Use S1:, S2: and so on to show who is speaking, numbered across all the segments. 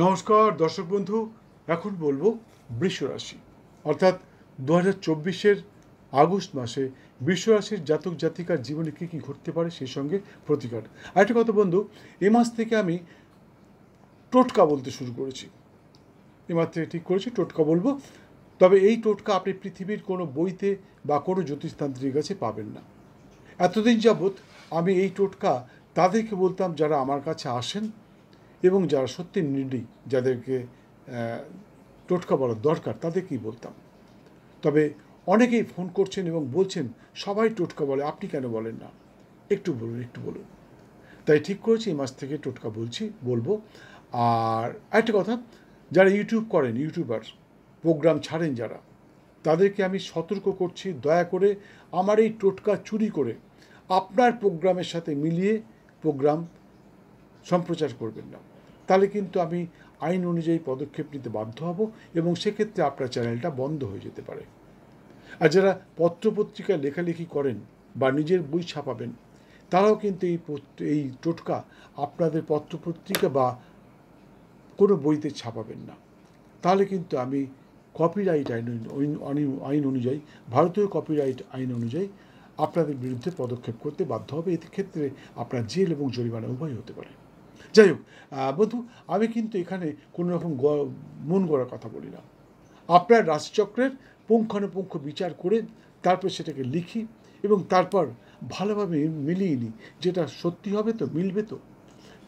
S1: নমস্কার দর্শক বন্ধু, এখন বলবো বৃষ রাশি অর্থাৎ 2024-এর আগস্ট মাসে বৃষ রাশির জাতক জাতিকার জীবনে কী কী ঘটতে পারে সেই সঙ্গে প্রতিকার। আরেকটা কথা বন্ধু, এ মাস থেকে আমি টোটকা বলতে শুরু করেছি। এ মাস থেকে ঠিক করেছি টোটকা বলবো, তবে এই টোটকা আপনি পৃথিবীর কোনো বইতে বা কোনো জ্যোতিষতান্ত্রিক কাছে পাবেন না। এতদিন যাবৎ আমি এই টোটকা তাদেরকে বলতাম যারা আমার কাছে আসেন এবং যারা সত্যি নিডি, যাদেরকে টোটকা বলার দরকার তাদেরকেই বলতাম। তবে অনেকেই ফোন করছেন এবং বলছেন সবাই টোটকা বলে, আপনি কেন বলেন না, একটু বলুন। তাই ঠিক করেছি এই মাস থেকে টোটকা বলবো। আর একটা কথা, যারা ইউটিউব করেন, ইউটিউবার প্রোগ্রাম ছাড়েন যারা, তাদেরকে আমি সতর্ক করছি, দয়া করে আমার এই টোটকা চুরি করে আপনার প্রোগ্রামের সাথে মিলিয়ে প্রোগ্রাম সম্প্রচার করবেন না। তাহলে কিন্তু আমি আইন অনুযায়ী পদক্ষেপ নিতে বাধ্য হব এবং সেক্ষেত্রে আপনার চ্যানেলটা বন্ধ হয়ে যেতে পারে। আর যারা পত্রপত্রিকায় লেখালেখি করেন বা নিজের বই ছাপাবেন, তারাও কিন্তু এই টোটকা আপনাদের পত্রপত্রিকা বা কোনো বইতে ছাপাবেন না। তাহলে কিন্তু আমি কপিরাইট আইন অনুযায়ী, ভারতীয় কপিরাইট আইন অনুযায়ী আপনাদের বিরুদ্ধে পদক্ষেপ করতে বাধ্য হবে। এর ক্ষেত্রে আপনার জেল এবং জরিমানা উভয় হতে পারে। যাই হোক বন্ধু, আমি কিন্তু এখানে কোনো রকম মন গড়া কথা বলি না। আপনার রাশিচক্রের পুঙ্খানুপুঙ্খ বিচার করে তারপর সেটাকে লিখি এবং তারপর ভালোভাবে মিলিয়ে নিই, যেটা সত্যি হবে তো, মিলবে তো,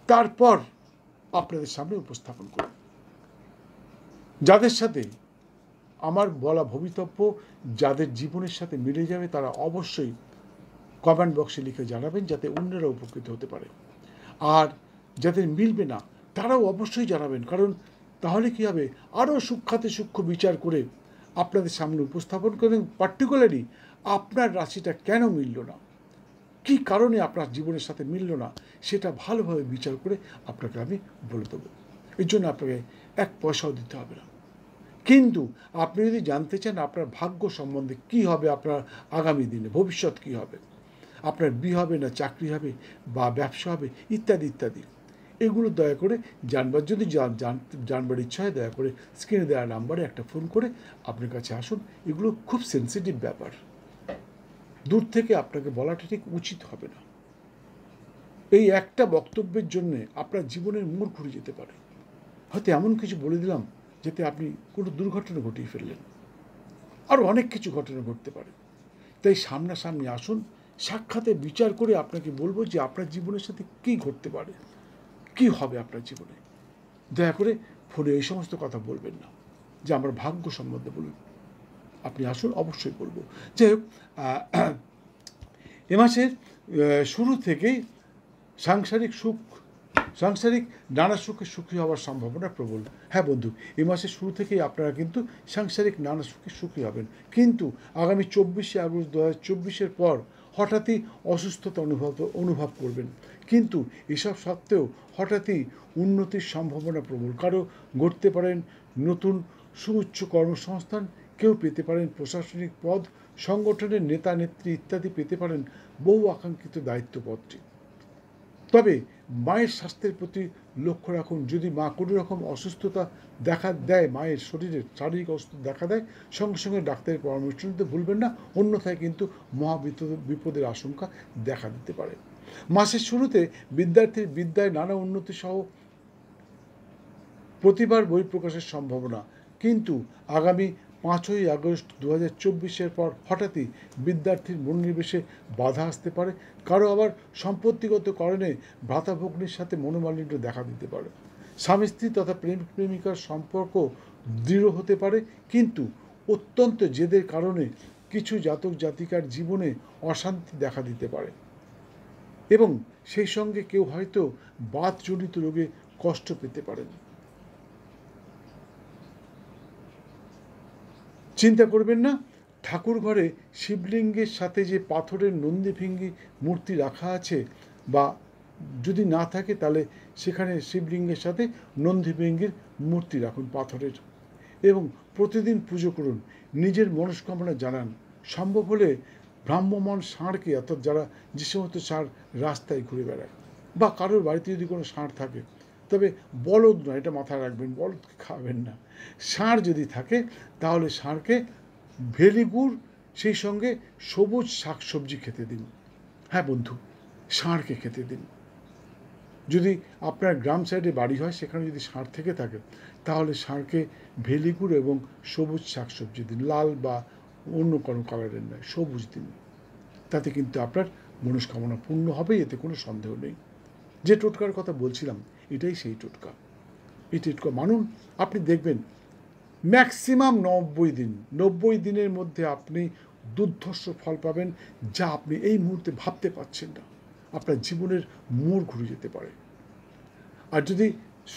S1: তারপর আপনাদের সামনে উপস্থাপন করি। যাদের সাথে আমার বলা ভবিতব্য, যাদের জীবনের সাথে মিলে যাবে, তারা অবশ্যই কমেন্ট বক্সে লিখে জানাবেন, যাতে অন্যরা উপকৃত হতে পারে। আর যাদের মিলবে না তারাও অবশ্যই জানাবেন, কারণ তাহলে কী হবে, আরও সূক্ষ্ম বিচার করে আপনাদের সামনে উপস্থাপন করেন। পার্টিকুলারলি আপনার রাশিটা কেন মিলল না, কী কারণে আপনার জীবনের সাথে মিলল না, সেটা ভালোভাবে বিচার করে আপনাকে আমি বলে দেবো। এর জন্য আপনাকে এক পয়সাও দিতে হবে না। কিন্তু আপনি যদি জানতে চান আপনার ভাগ্য সম্বন্ধে, কী হবে আপনার আগামী দিনে, ভবিষ্যৎ কী হবে, আপনার বিয়ে হবে না চাকরি হবে বা ব্যবসা হবে ইত্যাদি ইত্যাদি, এগুলো দয়া করে জানবার, যদি জানবার ইচ্ছা হয় দয়া করে স্ক্রিনে দেওয়া নাম্বারে একটা ফোন করে আপনার কাছে আসুন। এগুলো খুব সেন্সিটিভ ব্যাপার, দূর থেকে আপনাকে বলাটা ঠিক উচিত হবে না। এই একটা বক্তব্যের জন্যে আপনার জীবনের মোড় ঘুরে যেতে পারে। হয়তো এমন কিছু বলে দিলাম যাতে আপনি কোনো দুর্ঘটনা ঘটিয়ে ফেললেন, আরও অনেক কিছু ঘটনা ঘটতে পারে। তাই সামনাসামনি আসুন, সাক্ষাতে বিচার করে আপনাকে বলবো যে আপনার জীবনের সাথে কী ঘটতে পারে, কী হবে আপনার জীবনে। দয়া করে ফোনে এই সমস্ত কথা বলবেন না, যে আমার ভাগ্য সম্বন্ধে বলুন। আপনি আসুন, অবশ্যই বলবো। যাই হোক, এ মাসের শুরু থেকেই সাংসারিক নানা সুখে সুখী হওয়ার সম্ভাবনা প্রবল। হ্যাঁ বন্ধু, এই মাসের শুরু থেকেই আপনারা কিন্তু সাংসারিক নানা সুখে সুখী হবেন, কিন্তু আগামী 24শে আগস্ট 2024-এর পর হঠাৎই অসুস্থতা অনুভব করবেন। কিন্তু এসব সত্ত্বেও হঠাৎই উন্নতির সম্ভাবনা প্রবল। কারো ঘটতে পারেন নতুন সুউচ্চ কর্মসংস্থান, কেউ পেতে পারেন প্রশাসনিক পদ, সংগঠনের নেতা নেত্রী ইত্যাদি পেতে পারেন বহু আকাঙ্ক্ষিত দায়িত্বপদটি। তবে মায়ের স্বাস্থ্যের প্রতি লক্ষ্য রাখুন। যদি মা কোনো রকম অসুস্থতা দেখা দেয়, মায়ের শরীরের শারীরিক অসুস্থতা দেখা দেয়, সঙ্গে সঙ্গে ডাক্তারের পরামর্শ নিতে ভুলবেন না, অন্যথায় কিন্তু বিপদের আশঙ্কা দেখা দিতে পারে। মাসের শুরুতে বিদ্যার্থীর বিদ্যায় নানা উন্নতি সহ প্রতিবার বই প্রকাশের সম্ভাবনা, কিন্তু আগামী 5ই আগস্ট 2024-এর পর হঠাৎই বিদ্যার্থীর মনোনিবেশে বাধা আসতে পারে। কারো আবার সম্পত্তিগত কারণে ভ্রাতাভগ্নির সাথে মনোমালিন্য দেখা দিতে পারে। স্বামী স্ত্রী তথা প্রেমিক প্রেমিকার সম্পর্ক দৃঢ় হতে পারে, কিন্তু অত্যন্ত জেদের কারণে কিছু জাতক জাতিকার জীবনে অশান্তি দেখা দিতে পারে এবং সেই সঙ্গে কেউ হয়তো বাতজনিত রোগে কষ্ট পেতে পারেন। চিন্তা করবেন না, ঠাকুর ঘরে শিবলিঙ্গের সাথে যে পাথরের নন্দীভৃঙ্গি মূর্তি রাখা আছে, বা যদি না থাকে তাহলে সেখানে শিবলিঙ্গের সাথে নন্দীভৃঙ্গির মূর্তি রাখুন পাথরের, এবং প্রতিদিন পুজো করুন, নিজের মনস্কামনা জানান। সম্ভব হলে ভ্রাম্যমাণ ষাঁড়কে, অর্থাৎ যারা যে সমস্ত ষাঁড় রাস্তায় ঘুরে বেড়ায়, বা কারোর বাড়িতে যদি কোনো ষাঁড় থাকে, তবে বলদ নয়, এটা মাথায় রাখবেন, বলদকে খাবেন না। ষাঁড় যদি থাকে তাহলে ষাঁড়কে ভেলিগুড় সেই সঙ্গে সবুজ শাকসবজি খেতে দিন। হ্যাঁ বন্ধু, ষাঁড়কে খেতে দিন। যদি আপনার গ্রাম সাইডে বাড়ি হয়, সেখানে যদি ষাঁড় থেকে থাকে তাহলে ষাঁড়কে ভেলিগুড় এবং সবুজ শাকসবজি দিন, লাল বা অন্য কোনো কালারের নয়, সবুজ দিন। তাতে কিন্তু আপনার মনস্কামনা পূর্ণ হবে, এতে কোনো সন্দেহ নেই। যে টোটকার কথা বলছিলাম এটাই সেই টোটকা। এই টোটকা মানুন, আপনি দেখবেন ম্যাক্সিমাম 90 দিনের মধ্যে আপনি দুর্ধর্ষ ফল পাবেন, যা আপনি এই মুহূর্তে ভাবতে পারছেন না। আপনার জীবনের মোড় ঘুরে যেতে পারে। আর যদি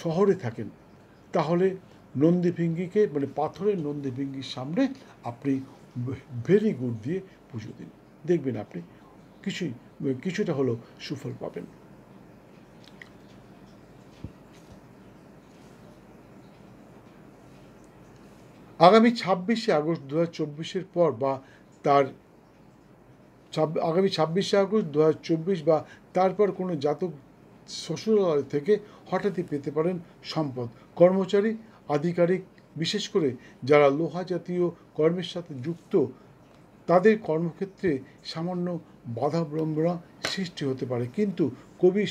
S1: শহরে থাকেন তাহলে নন্দীভিঙ্গিকে, মানে পাথরের নন্দীভিঙ্গির সামনে আপনি ভেরি গুড দিয়ে পুজো দিন, দেখবেন আপনি কিছুটা হলেও সুফল পাবেন। আগামী 26শে আগস্ট 2024 পর বা তার আগামী 26শে আগস্ট 2024 বা তারপর কোনো জাতক শ্বশুরালয় থেকে হঠাৎই পেতে পারেন সম্পদ, কর্মচারী, আধিকারিক, বিশেষ করে যারা লোহা জাতীয় কর্মের সাথে যুক্ত, তাদের কর্মক্ষেত্রে সামান্য বাধা বিড়ম্বনা সৃষ্টি হতে পারে। কিন্তু কবি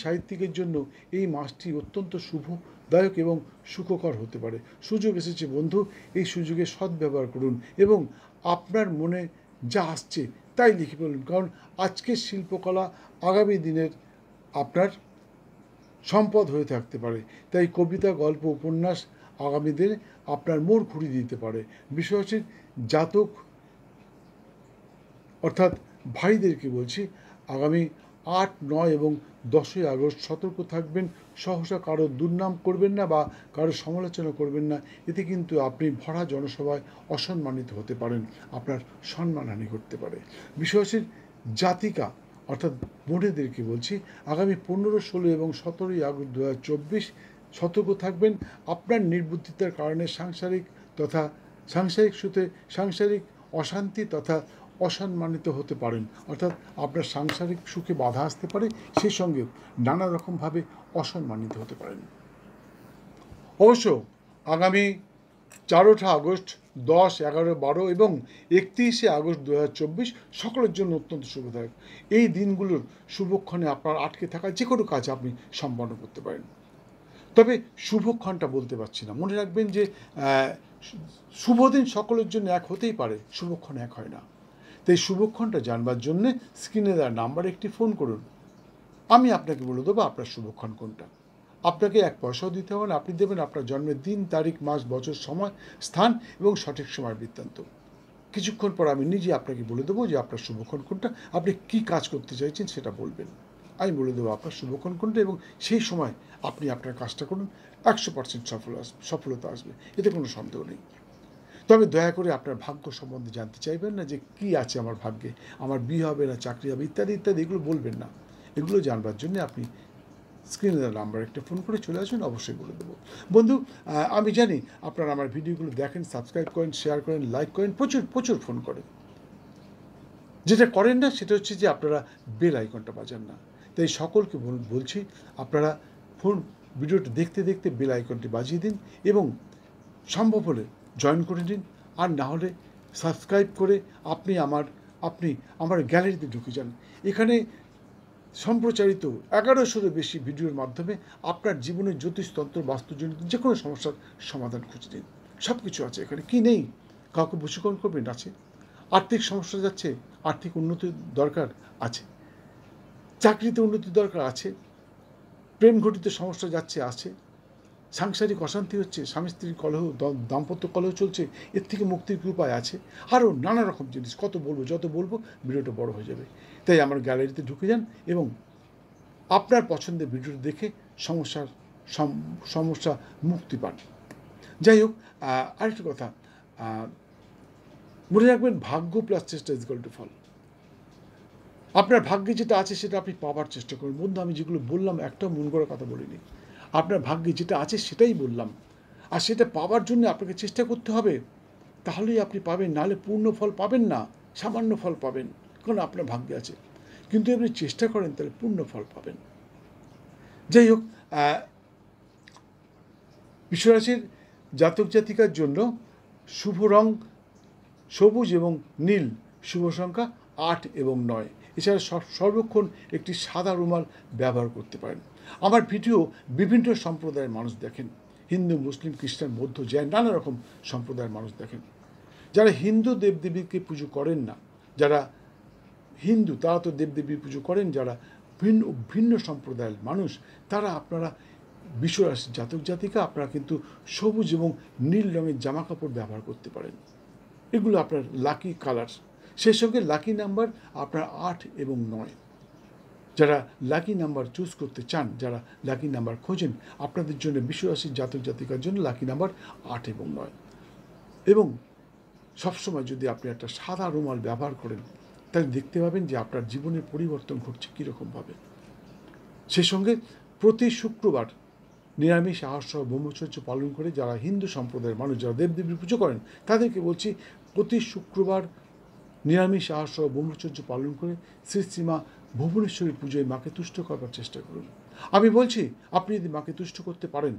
S1: সাহিত্যিকের জন্য এই মাসটি অত্যন্ত শুভদায়ক এবং সুখকর হতে পারে। সুযোগ এসেছে বন্ধু, এই সুযোগে সদ্ব্যবহার করুন এবং আপনার মনে যা আসছে তাই লিখে ফেলুন, কারণ আজকের শিল্পকলা আগামী দিনের আপনার সম্পদ হয়ে থাকতে পারে। তাই কবিতা, গল্প, উপন্যাস আগামী দিনে আপনার মোড় ঘুরিয়ে দিতে পারে। বিষয়টি জাতক অর্থাৎ ভাইদেরকে বলছি, আগামী 8, 9 এবং 10ই আগস্ট সতর্ক থাকবেন। সহসা কারো দুর্নাম করবেন না বা কারো সমালোচনা করবেন না, এতে কিন্তু আপনি ভরা জনসভায় অসম্মানিত হতে পারেন, আপনার সম্মানহানি ঘটতে পারে। বিষয়টির জাতিকা অর্থাৎ বোনেদেরকে বলছি, আগামী 15, 16 এবং 17ই আগস্ট 2024 সতর্ক থাকবেন। আপনার নির্বুদ্ধিতার কারণে সাংসারিক অশান্তি তথা অসম্মানিত হতে পারেন, অর্থাৎ আপনার সাংসারিক সুখে বাধা আসতে পারে, সেই সঙ্গে নানা রকমভাবে অসম্মানিত হতে পারেন। অবশ্য আগামী 4ঠা আগস্ট, 10, 11, 12 এবং 31শে আগস্ট 2024 সকলের জন্য অত্যন্ত শুভদায়ক। এই দিনগুলোর শুভক্ষণে আপনার আটকে থাকা যে কোনো কাজ আপনি সম্পন্ন করতে পারেন। তবে শুভক্ষণটা বলতে পারছি না, মনে রাখবেন যে শুভ দিন সকলের জন্য এক হতেই পারে, শুভক্ষণ এক হয় না। তাই শুভক্ষণটা জানবার জন্যে স্ক্রিনে দেওয়া নাম্বারে একটি ফোন করুন, আমি আপনাকে বলে দেবো আপনার শুভক্ষণ কোনটা। আপনাকে 1 পয়সাও দিতে হবে না, আপনি দেবেন আপনার জন্মের দিন, তারিখ, মাস, বছর, সময়, স্থান এবং সঠিক সময় বৃত্তান্ত। কিছুক্ষণ পর আমি নিজে আপনাকে বলে দেবো যে আপনার শুভক্ষণ কোনটা, আপনি কী কাজ করতে চাইছেন সেটা বলবেন, আমি বলে দেবো আপনার শুভক্ষণ কোনটা এবং সেই সময় আপনি আপনার কাজটা করুন, 100% সফলতা আসবে, এতে কোনো সন্দেহ নেই। তবে দয়া করে আপনার ভাগ্য সম্বন্ধে জানতে চাইবেন না, যে কি আছে আমার ভাগ্যে, আমার বিয়ে হবে না চাকরি হবে ইত্যাদি ইত্যাদি, এগুলো বলবেন না। এগুলো জানবার জন্য আপনি স্ক্রিনে দেওয়া নাম্বার একটা ফোন করে চলে আসুন, অবশ্যই বলে দেবো। বন্ধু, আমি জানি আপনারা আমার ভিডিওগুলো দেখেন, সাবস্ক্রাইব করেন, শেয়ার করেন, লাইক করেন, প্রচুর ফোন করেন। যেটা করেন না সেটা হচ্ছে যে আপনারা বেল আইকনটা বাজান না। তাই সকলকে বলছি, আপনারা ভিডিওটা দেখতে দেখতে বেল আইকনটি বাজিয়ে দিন এবং সম্ভব হলে জয়েন করে নিন, আর না হলে সাবস্ক্রাইব করে আপনি আমার গ্যালারিতে ঢুকে যান। এখানে সম্প্রচারিত 1100-এর বেশি ভিডিওর মাধ্যমে আপনার জীবনের জ্যোতিষতন্ত্র, বাস্তুজনিত যে কোনো সমস্যার সমাধান খুঁজে দিন। সব কিছু আছে এখানে, কি নেই? কাউকে বশীকরণ করবেন, আছে। আর্থিক সমস্যা যাচ্ছে, আর্থিক উন্নতির দরকার আছে। চাকরিতে উন্নতির দরকার আছে। প্রেম ঘটিত সমস্যা যাচ্ছে, আছে। সাংসারিক অশান্তি হচ্ছে, স্বামী স্ত্রীর কলহ, দাম্পত্য কলহ চলছে, এর থেকে মুক্তির কি উপায় আছে? আরও নানা রকম জিনিস, কত বলবো, যত বলবো ভিডিওটা বড় হয়ে যাবে। তাই আমার গ্যালারিতে ঢুকে যান এবং আপনার পছন্দের ভিডিও দেখে সমস্যা মুক্তি পান। যাই হোক, আরেকটা কথা মনে রাখবেন, ভাগ্য প্লাস চেষ্টা ইজ ইকুয়াল টু ফল। আপনার ভাগ্যে যেটা আছে সেটা আপনি পাওয়ার চেষ্টা করুন। বন্ধু, আমি যেগুলো বললাম একটাও মন করার কথা বলিনি। আপনার ভাগ্যে যেটা আছে সেটাই বললাম, আর সেটা পাওয়ার জন্য আপনাকে চেষ্টা করতে হবে, তাহলেই আপনি পাবেন। নাহলে পূর্ণ ফল পাবেন না, সামান্য ফল পাবেন, কারণ আপনার ভাগ্যে আছে। কিন্তু আপনি চেষ্টা করেন তাহলে পূর্ণ ফল পাবেন। যাই হোক, বৃষরাশির জাতক জাতিকার জন্য শুভ রং সবুজ এবং নীল, শুভ সংখ্যা 8 এবং 9। এছাড়া সর্বক্ষণ একটি সাদা রুমাল ব্যবহার করতে পারেন। আমার ভিডিও বিভিন্ন সম্প্রদায়ের মানুষ দেখেন, হিন্দু, মুসলিম, খ্রিস্টান, বৌদ্ধ, জৈন, নানা রকম সম্প্রদায়ের মানুষ দেখেন। যারা হিন্দু দেবদেবীকে পুজো করেন না, যারা হিন্দু তারা তো দেবদেবীর পুজো করেন, যারা ভিন্ন ভিন্ন সম্প্রদায়ের মানুষ তারা আপনারা বৃষরাশির জাতক জাতিকা আপনারা কিন্তু সবুজ এবং নীল রঙের জামা কাপড় ব্যবহার করতে পারেন। এগুলো আপনার লাকি কালার। সেই সঙ্গে লাকি নাম্বার আপনার 8 এবং 9। যারা লাকি নাম্বার চুজ করতে চান, যারা লাকি নাম্বার খোঁজেন, আপনাদের জন্য বৃষরাশির জাতক জাতিকার জন্য লাকি নাম্বার 8 এবং 9। এবং সবসময় যদি আপনি একটা সাদা রুমাল ব্যবহার করেন তাহলে দেখতে পাবেন যে আপনার জীবনের পরিবর্তন ঘটছে কীরকমভাবে। সেই সঙ্গে প্রতি শুক্রবার নিরামিষ আহার সহ ব্রহ্মচর্য পালন করে যারা হিন্দু সম্প্রদায়ের মানুষ, যারা দেবদেবীর পুজো করেন, তাদেরকে বলছি প্রতি শুক্রবার নিরামিষ আহার সহ ব্রহ্মচর্য পালন করে শ্রী শ্রীমা ভুবনেশ্বরীর পুজোয় মাকে তুষ্ট করবার চেষ্টা করুন। আমি বলছি আপনি যদি মাকে তুষ্ট করতে পারেন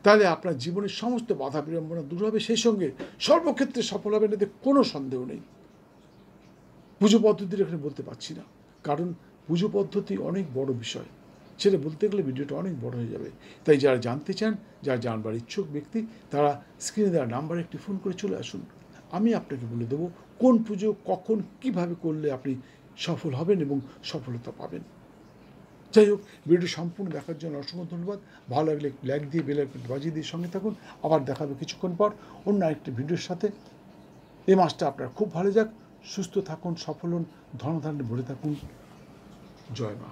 S1: তাহলে আপনার জীবনের সমস্ত বাধা বিড়ম্বনা দূর হবে, সেই সঙ্গে সর্বক্ষেত্রে সফল হবেন, এতে কোনো সন্দেহ নেই। পুজো পদ্ধতির এখানে বলতে পারছি না, কারণ পুজো পদ্ধতি অনেক বড় বিষয়, সেটা বলতে গেলে ভিডিওটা অনেক বড় হয়ে যাবে। তাই যারা জানতে চান, যারা জানবার ইচ্ছুক ব্যক্তি, তারা স্ক্রিনে দেওয়া নাম্বারে একটি ফোন করে চলে আসুন। আমি আপনাকে বলে দেবো কোন পুজো কখন কিভাবে করলে আপনি সফল হবেন এবং সফলতা পাবেন। যাই হোক, ভিডিওটি সম্পূর্ণ দেখার জন্য অসংখ্য ধন্যবাদ। ভালো লাগলে লাইক দিয়ে বেল আইকনটি বাজিয়ে দিয়ে সঙ্গে থাকুন। আবার দেখাবে কিছুক্ষণ পর অন্য আরেকটি ভিডিওর সাথে। এই মাসটা আপনার খুব ভালো যাক, সুস্থ থাকুন, সফল হন, ধনধান্যে ভরে থাকুন। জয় মা।